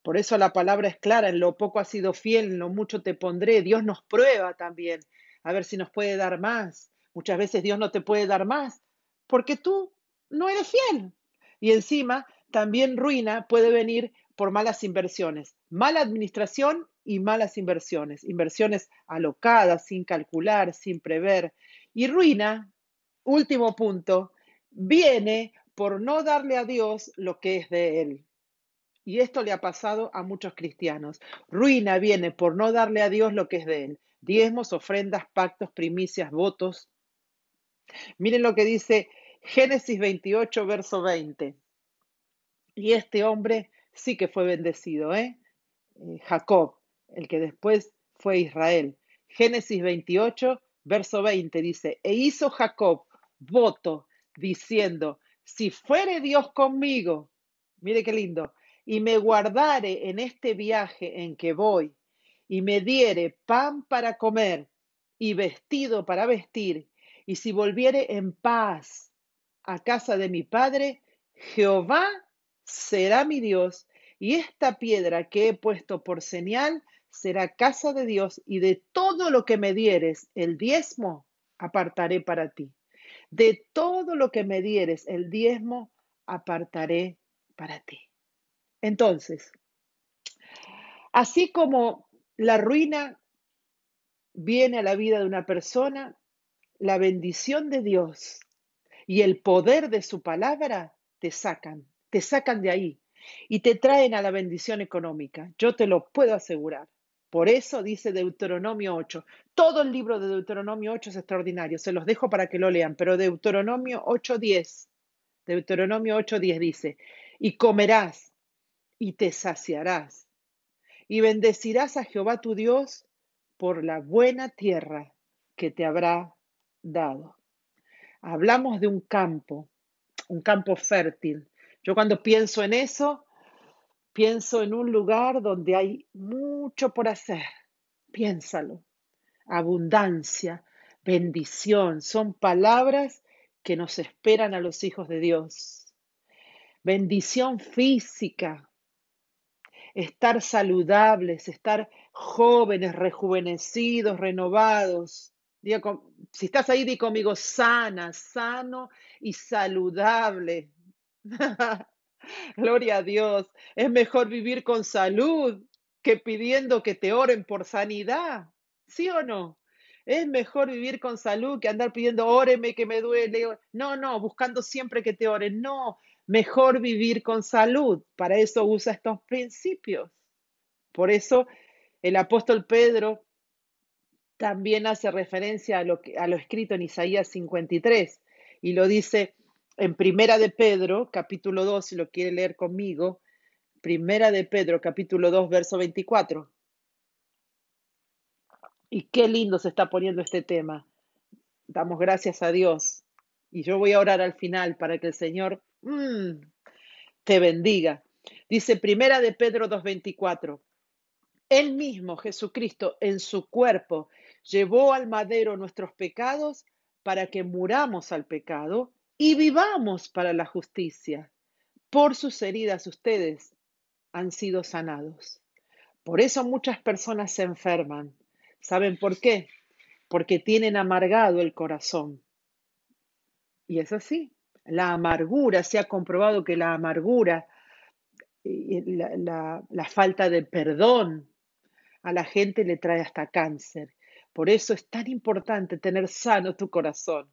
Por eso la palabra es clara, en lo poco has sido fiel, en lo mucho te pondré. Dios nos prueba también, a ver si nos puede dar más. Muchas veces Dios no te puede dar más porque tú no eres fiel. Y encima también ruina puede venir por malas inversiones, mala administración y malas inversiones, inversiones alocadas, sin calcular, sin prever. Y ruina, último punto, viene por no darle a Dios lo que es de Él. Y esto le ha pasado a muchos cristianos. Ruina viene por no darle a Dios lo que es de Él. Diezmos, ofrendas, pactos, primicias, votos. Miren lo que dice Génesis 28, verso 20. Y este hombre sí que fue bendecido, ¿eh? Jacob, el que después fue Israel. Génesis 28, verso 20 dice, e hizo Jacob voto diciendo, si fuere Dios conmigo, mire qué lindo, y me guardare en este viaje en que voy, y me diere pan para comer y vestido para vestir, y si volviere en paz a casa de mi padre, Jehová será mi Dios, Y esta piedra que he puesto por señal será casa de Dios, y de todo lo que me dieres, el diezmo, apartaré para ti. De todo lo que me dieres, el diezmo, apartaré para ti. Entonces, así como la ruina viene a la vida de una persona, la bendición de Dios y el poder de su palabra te sacan de ahí y te traen a la bendición económica. Yo te lo puedo asegurar. Por eso dice Deuteronomio 8. Todo el libro de Deuteronomio 8 es extraordinario. Se los dejo para que lo lean, pero Deuteronomio 8:10 dice, y comerás y te saciarás y bendecirás a Jehová tu Dios por la buena tierra que te habrá dado. Hablamos de un campo fértil. Yo cuando pienso en eso, pienso en un lugar donde hay mucho por hacer. Piénsalo. Abundancia, bendición, son palabras que nos esperan a los hijos de Dios. Bendición física, estar saludables, estar jóvenes, rejuvenecidos, renovados. Si estás ahí, di conmigo, sana, sano y saludable. Gloria a Dios. Es mejor vivir con salud que pidiendo que te oren por sanidad. ¿Sí o no? Es mejor vivir con salud que andar pidiendo, óreme que me duele. No, no, buscando siempre que te oren. No, mejor vivir con salud. Para eso usa estos principios. Por eso el apóstol Pedro también hace referencia a lo escrito en Isaías 53 y lo dice en Primera de Pedro, capítulo 2, si lo quiere leer conmigo, Primera de Pedro, capítulo 2, verso 24. Y qué lindo se está poniendo este tema. Damos gracias a Dios. Y yo voy a orar al final para que el Señor te bendiga. Dice Primera de Pedro 2:24. Él mismo, Jesucristo, en su cuerpo, llevó al madero nuestros pecados para que muramos al pecado y vivamos para la justicia. Por sus heridas ustedes han sido sanados. Por eso muchas personas se enferman. ¿Saben por qué? Porque tienen amargado el corazón. Y es así. La amargura, se ha comprobado que la amargura, la falta de perdón, a la gente le trae hasta cáncer. Por eso es tan importante tener sano tu corazón.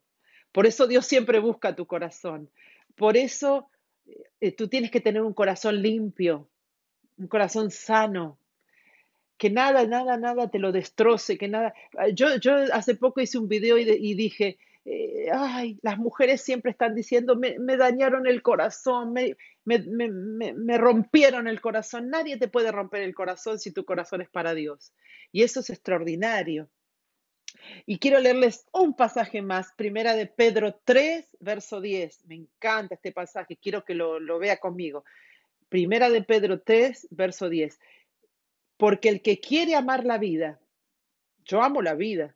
Por eso Dios siempre busca tu corazón. Por eso tú tienes que tener un corazón limpio, un corazón sano, que nada, nada, nada te lo destroce, que nada. Yo hace poco hice un video y dije, ay, las mujeres siempre están diciendo, me dañaron el corazón, me rompieron el corazón. Nadie te puede romper el corazón si tu corazón es para Dios. Y eso es extraordinario. Y quiero leerles un pasaje más, Primera de Pedro 3, verso 10. Me encanta este pasaje, quiero que lo vea conmigo. Primera de Pedro 3, verso 10. Porque el que quiere amar la vida, yo amo la vida,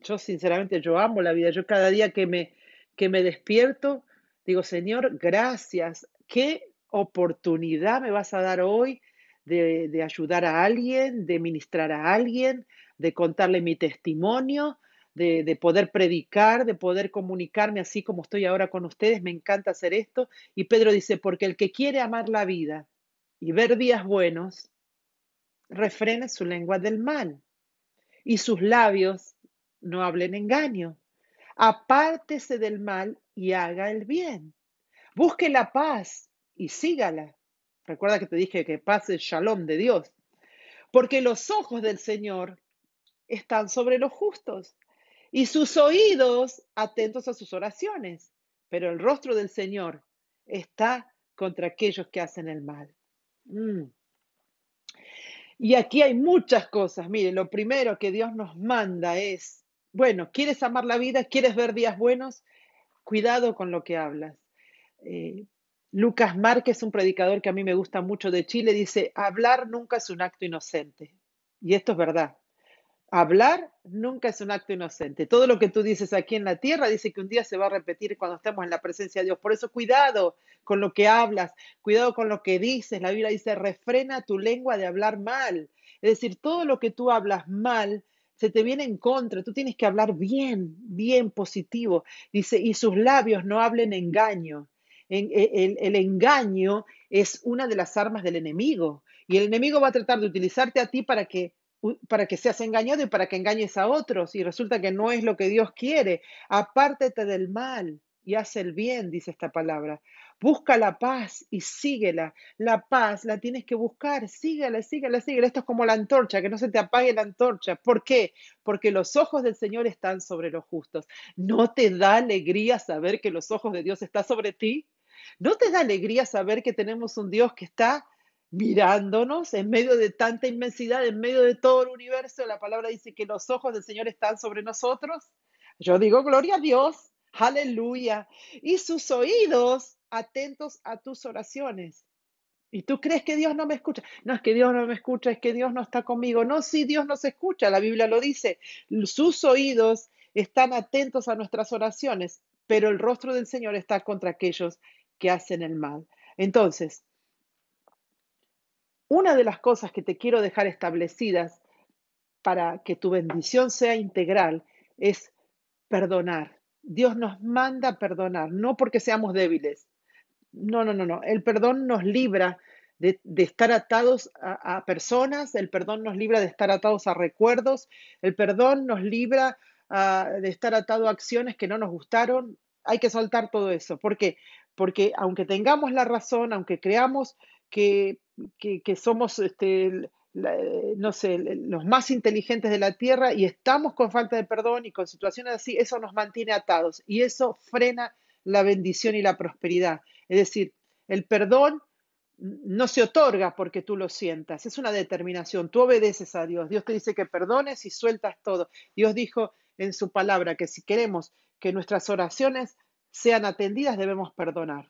yo sinceramente yo amo la vida, yo cada día que me despierto, digo, Señor, gracias, qué oportunidad me vas a dar hoy de ayudar a alguien, de ministrar a alguien, de contarle mi testimonio, de poder predicar, de poder comunicarme así como estoy ahora con ustedes, me encanta hacer esto. Y Pedro dice, porque el que quiere amar la vida y ver días buenos, refrene su lengua del mal y sus labios no hablen engaño. Apártese del mal y haga el bien. Busque la paz y sígala. Recuerda que te dije que paz es shalom de Dios. Porque los ojos del Señor están sobre los justos y sus oídos atentos a sus oraciones. Pero el rostro del Señor está contra aquellos que hacen el mal. Y aquí hay muchas cosas. Mire, lo primero que Dios nos manda es, bueno, ¿quieres amar la vida? ¿Quieres ver días buenos? Cuidado con lo que hablas. Eh, Lucas Márquez, un predicador que a mí me gusta mucho de Chile, dice, hablar nunca es un acto inocente. Y esto es verdad. Hablar nunca es un acto inocente. Todo lo que tú dices aquí en la tierra dice que un día se va a repetir cuando estemos en la presencia de Dios. Por eso cuidado con lo que hablas, cuidado con lo que dices. La Biblia dice, refrena tu lengua de hablar mal. Es decir, todo lo que tú hablas mal se te viene en contra. Tú tienes que hablar bien, bien positivo. Dice, y sus labios no hablen engaño. El engaño es una de las armas del enemigo. Y el enemigo va a tratar de utilizarte a ti para que seas engañado y para que engañes a otros. Y resulta que no es lo que Dios quiere. Apártate del mal y haz el bien, dice esta palabra. Busca la paz y síguela. La paz la tienes que buscar. Síguela, síguela, síguela. Esto es como la antorcha, que no se te apague la antorcha. ¿Por qué? Porque los ojos del Señor están sobre los justos. ¿No te da alegría saber que los ojos de Dios están sobre ti? ¿No te da alegría saber que tenemos un Dios que está mirándonos en medio de tanta inmensidad, en medio de todo el universo? La palabra dice que los ojos del Señor están sobre nosotros. Yo digo, gloria a Dios, aleluya. Y sus oídos atentos a tus oraciones. ¿Y tú crees que Dios no me escucha? No es que Dios no me escucha, es que Dios no está conmigo. No, sí, Dios nos escucha, la Biblia lo dice. Sus oídos están atentos a nuestras oraciones, pero el rostro del Señor está contra aquellos que hacen el mal. Entonces, una de las cosas que te quiero dejar establecidas para que tu bendición sea integral es perdonar. Dios nos manda a perdonar, no porque seamos débiles. No, no, no, no. El perdón nos libra de estar atados a personas, el perdón nos libra de estar atados a recuerdos, el perdón nos libra de estar atado a acciones que no nos gustaron. Hay que soltar todo eso. ¿Por qué? Porque aunque tengamos la razón, aunque creamos que, que somos no sé, los más inteligentes de la tierra y estamos con falta de perdón y con situaciones así, eso nos mantiene atados y eso frena la bendición y la prosperidad. Es decir, el perdón no se otorga porque tú lo sientas, es una determinación. Tú obedeces a Dios. Dios te dice que perdones y sueltas todo. Dios dijo en su palabra que si queremos que nuestras oraciones sean atendidas, debemos perdonar.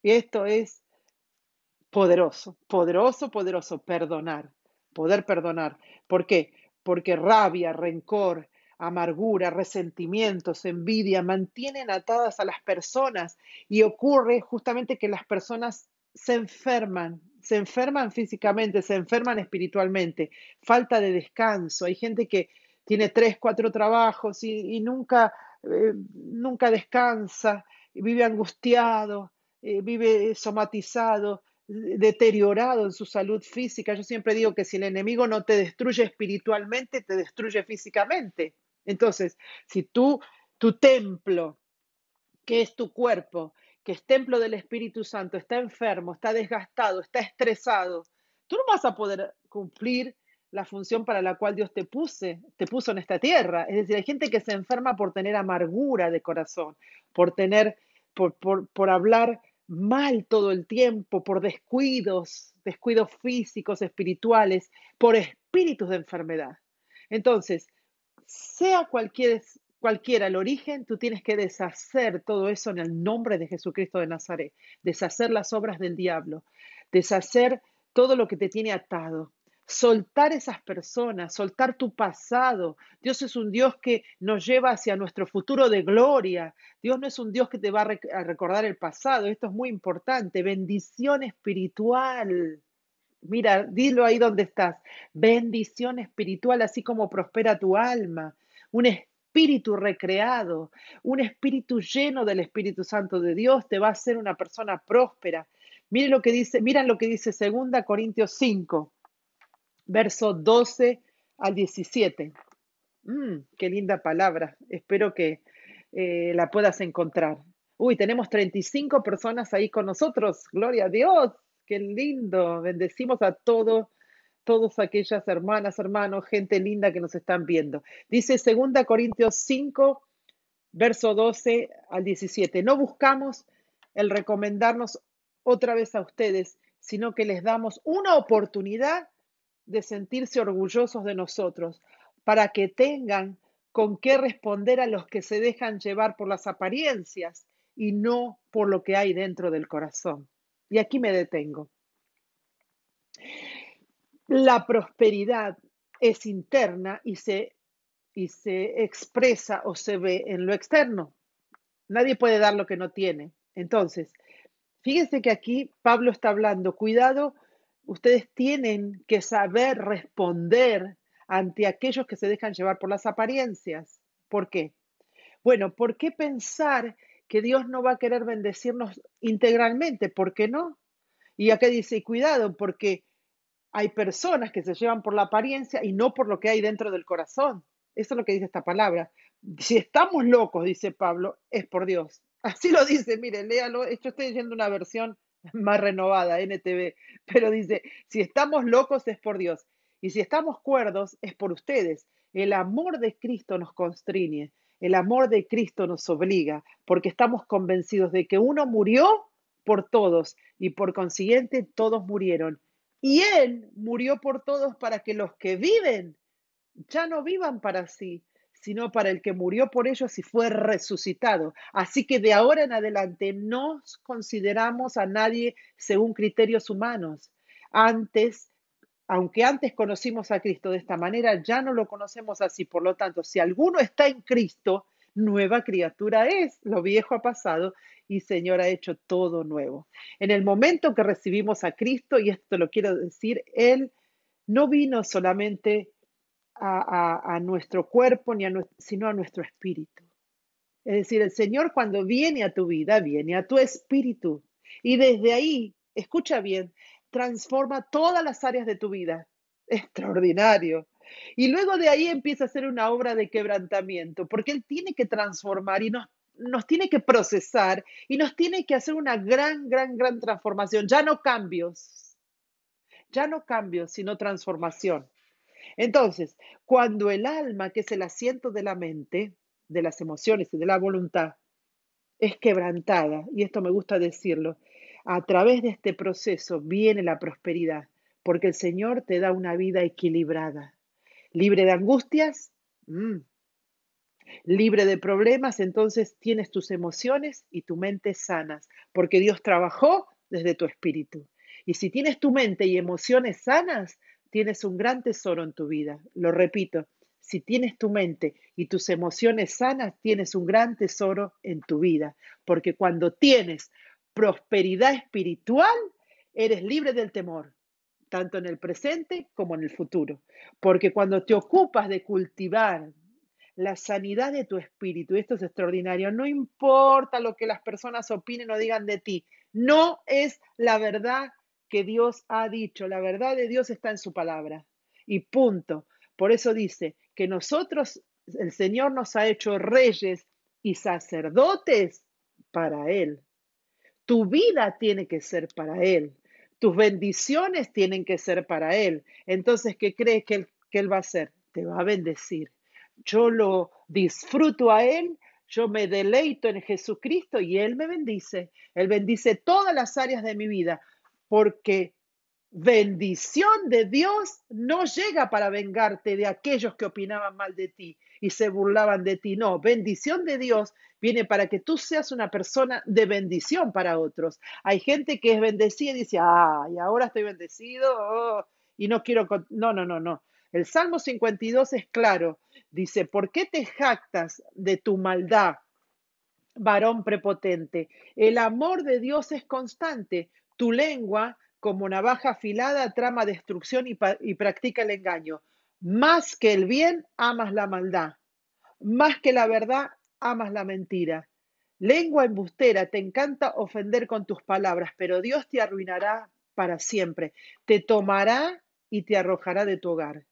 Y esto es poderoso, poderoso, poderoso, perdonar, poder perdonar. ¿Por qué? Porque rabia, rencor, amargura, resentimientos, envidia mantienen atadas a las personas y ocurre justamente que las personas se enferman físicamente, se enferman espiritualmente, falta de descanso. Hay gente que tiene tres, cuatro trabajos y nunca, nunca descansa, vive angustiado, vive somatizado, deteriorado en su salud física. Yo siempre digo que si el enemigo no te destruye espiritualmente, te destruye físicamente. Entonces, si tu templo, que es tu cuerpo, que es templo del Espíritu Santo, está enfermo, está desgastado, está estresado, tú no vas a poder cumplir la función para la cual Dios te puso en esta tierra. Es decir, hay gente que se enferma por tener amargura de corazón, por tener, por hablar mal todo el tiempo, por descuidos, descuidos físicos, espirituales, por espíritus de enfermedad. Entonces, sea cualquiera el origen, tú tienes que deshacer todo eso en el nombre de Jesucristo de Nazaret, deshacer las obras del diablo, deshacer todo lo que te tiene atado, soltar esas personas, soltar tu pasado. Dios es un Dios que nos lleva hacia nuestro futuro de gloria. Dios no es un Dios que te va a recordar el pasado. Esto es muy importante. Bendición espiritual. Mira, dilo ahí donde estás. Bendición espiritual, así como prospera tu alma. Un espíritu recreado, un espíritu lleno del Espíritu Santo de Dios te va a hacer una persona próspera. Miren lo que dice, miran lo que dice 2 Corintios 5, verso 12 al 17. Qué linda palabra. Espero que la puedas encontrar. Uy, tenemos 35 personas ahí con nosotros. Gloria a Dios. Qué lindo. Bendecimos a todas aquellas hermanas, hermanos, gente linda que nos están viendo. Dice 2 Corintios 5, verso 12 al 17. No buscamos el recomendarnos otra vez a ustedes, sino que les damos una oportunidad de sentirse orgullosos de nosotros, para que tengan con qué responder a los que se dejan llevar por las apariencias y no por lo que hay dentro del corazón. Y aquí me detengo. La prosperidad es interna y se expresa o se ve en lo externo. Nadie puede dar lo que no tiene. Entonces, fíjense que aquí Pablo está hablando, cuidado, ustedes tienen que saber responder ante aquellos que se dejan llevar por las apariencias. ¿Por qué? Bueno, ¿por qué pensar que Dios no va a querer bendecirnos integralmente? ¿Por qué no? Y acá dice, cuidado, porque hay personas que se llevan por la apariencia y no por lo que hay dentro del corazón. Eso es lo que dice esta palabra. Si estamos locos, dice Pablo, es por Dios. Así lo dice, mire, léalo. Yo estoy leyendo una versión más renovada, NTV, pero dice, si estamos locos es por Dios. Y si estamos cuerdos es por ustedes. El amor de Cristo nos constriñe, el amor de Cristo nos obliga, porque estamos convencidos de que uno murió por todos y por consiguiente todos murieron. Y Él murió por todos para que los que viven ya no vivan para sí, sino para el que murió por ellos y fue resucitado. Así que de ahora en adelante no consideramos a nadie según criterios humanos. Antes, aunque antes conocimos a Cristo de esta manera, ya no lo conocemos así. Por lo tanto, si alguno está en Cristo, nueva criatura es. Lo viejo ha pasado y Señor ha hecho todo nuevo. En el momento que recibimos a Cristo, y esto lo quiero decir, Él no vino solamente a nuestro cuerpo, sino a nuestro espíritu. Es decir, el Señor cuando viene a tu vida, viene a tu espíritu. Y desde ahí, escucha bien, transforma todas las áreas de tu vida. Extraordinario. Y luego de ahí empieza a hacer una obra de quebrantamiento, porque Él tiene que transformar y nos tiene que procesar y nos tiene que hacer una gran, gran, gran transformación. Ya no cambios, sino transformación. Entonces, cuando el alma, que es el asiento de la mente, de las emociones y de la voluntad, es quebrantada, y esto me gusta decirlo, a través de este proceso viene la prosperidad, porque el Señor te da una vida equilibrada, libre de angustias, libre de problemas, entonces tienes tus emociones y tu mente sanas, porque Dios trabajó desde tu espíritu. Y si tienes tu mente y emociones sanas, tienes un gran tesoro en tu vida. Lo repito, si tienes tu mente y tus emociones sanas, tienes un gran tesoro en tu vida, porque cuando tienes prosperidad espiritual, eres libre del temor, tanto en el presente como en el futuro. Porque cuando te ocupas de cultivar la sanidad de tu espíritu, y esto es extraordinario, no importa lo que las personas opinen o digan de ti, no es la verdad que Dios ha dicho, la verdad de Dios está en su palabra. Y punto. Por eso dice que nosotros, el Señor nos ha hecho reyes y sacerdotes para Él. Tu vida tiene que ser para Él. Tus bendiciones tienen que ser para Él. Entonces, ¿qué crees que Él va a hacer? Te va a bendecir. Yo lo disfruto a Él, yo me deleito en Jesucristo y Él me bendice. Él bendice todas las áreas de mi vida porque bendición de Dios no llega para vengarte de aquellos que opinaban mal de ti y se burlaban de ti. No, bendición de Dios viene para que tú seas una persona de bendición para otros. Hay gente que es bendecida y dice, y ahora estoy bendecido y no quiero... No, no, no, no. El Salmo 52 es claro. Dice, ¿por qué te jactas de tu maldad, varón prepotente? El amor de Dios es constante. Tu lengua, como navaja afilada, trama destrucción y practica el engaño. Más que el bien, amas la maldad. Más que la verdad, amas la mentira. Lengua embustera, te encanta ofender con tus palabras, pero Dios te arruinará para siempre. Te tomará y te arrojará de tu hogar.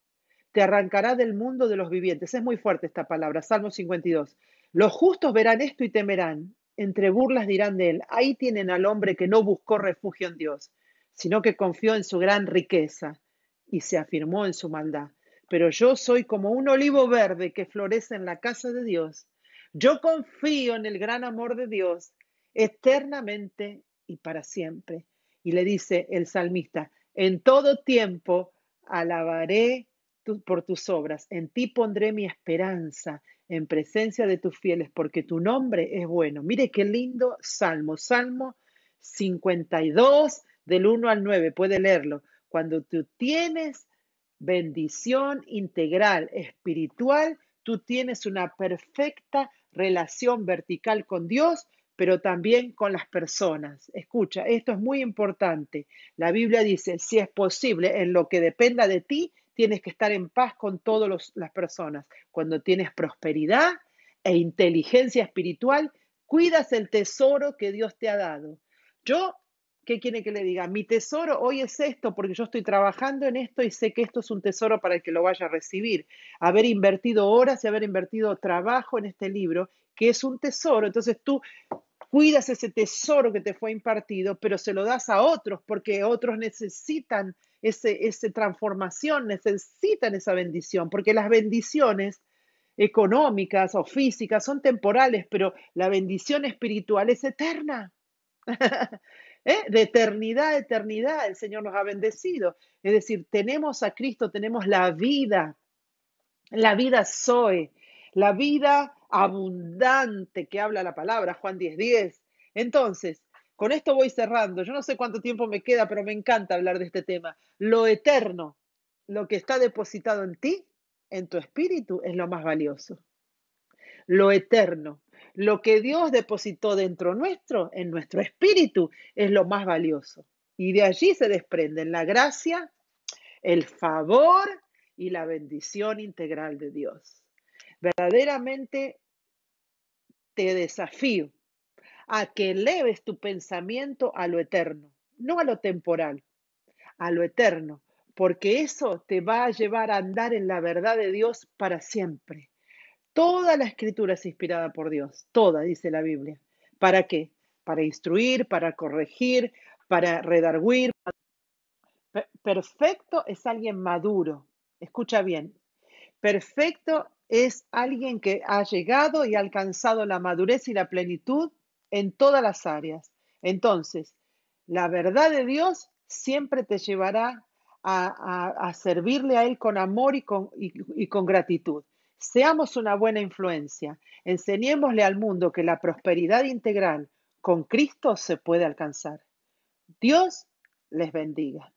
Te arrancará del mundo de los vivientes. Es muy fuerte esta palabra, Salmo 52. Los justos verán esto y temerán. Entre burlas dirán de él. Ahí tienen al hombre que no buscó refugio en Dios, sino que confió en su gran riqueza y se afirmó en su maldad. Pero yo soy como un olivo verde que florece en la casa de Dios. Yo confío en el gran amor de Dios eternamente y para siempre. Y le dice el salmista, en todo tiempo alabaré por tus obras. En ti pondré mi esperanza en presencia de tus fieles, porque tu nombre es bueno. Mire qué lindo salmo. Salmo 52, del 1 al 9. Puede leerlo. Cuando tú tienes bendición integral, espiritual. Tú tienes una perfecta relación vertical con Dios, pero también con las personas. Escucha, esto es muy importante. La Biblia dice, si es posible, en lo que dependa de ti, tienes que estar en paz con todas las personas. Cuando tienes prosperidad e inteligencia espiritual, cuidas el tesoro que Dios te ha dado. Yo, ¿qué quiere que le diga? Mi tesoro hoy es esto porque yo estoy trabajando en esto y sé que esto es un tesoro para el que lo vaya a recibir. Haber invertido horas y haber invertido trabajo en este libro, que es un tesoro. Entonces tú cuidas ese tesoro que te fue impartido, pero se lo das a otros porque otros necesitan esa transformación, necesitan esa bendición, porque las bendiciones económicas o físicas son temporales, pero la bendición espiritual es eterna. De eternidad a eternidad el Señor nos ha bendecido. Es decir, tenemos a Cristo, tenemos la vida Zoe, la vida abundante que habla la palabra, Juan 10:10. Entonces, con esto voy cerrando. Yo no sé cuánto tiempo me queda, pero me encanta hablar de este tema. Lo eterno, lo que está depositado en ti, en tu espíritu, es lo más valioso. Lo eterno, lo que Dios depositó dentro nuestro, en nuestro espíritu, es lo más valioso. Y de allí se desprenden la gracia, el favor y la bendición integral de Dios. Verdaderamente te desafío a que eleves tu pensamiento a lo eterno, no a lo temporal, a lo eterno, porque eso te va a llevar a andar en la verdad de Dios para siempre. Toda la escritura es inspirada por Dios, toda, dice la Biblia. ¿Para qué? Para instruir, para corregir, para redarguir. Perfecto es alguien maduro. Escucha bien. Perfecto es alguien que ha llegado y ha alcanzado la madurez y la plenitud en todas las áreas. Entonces, la verdad de Dios siempre te llevará a servirle a Él con amor y con gratitud. Seamos una buena influencia. Enseñémosle al mundo que la prosperidad integral con Cristo se puede alcanzar. Dios les bendiga.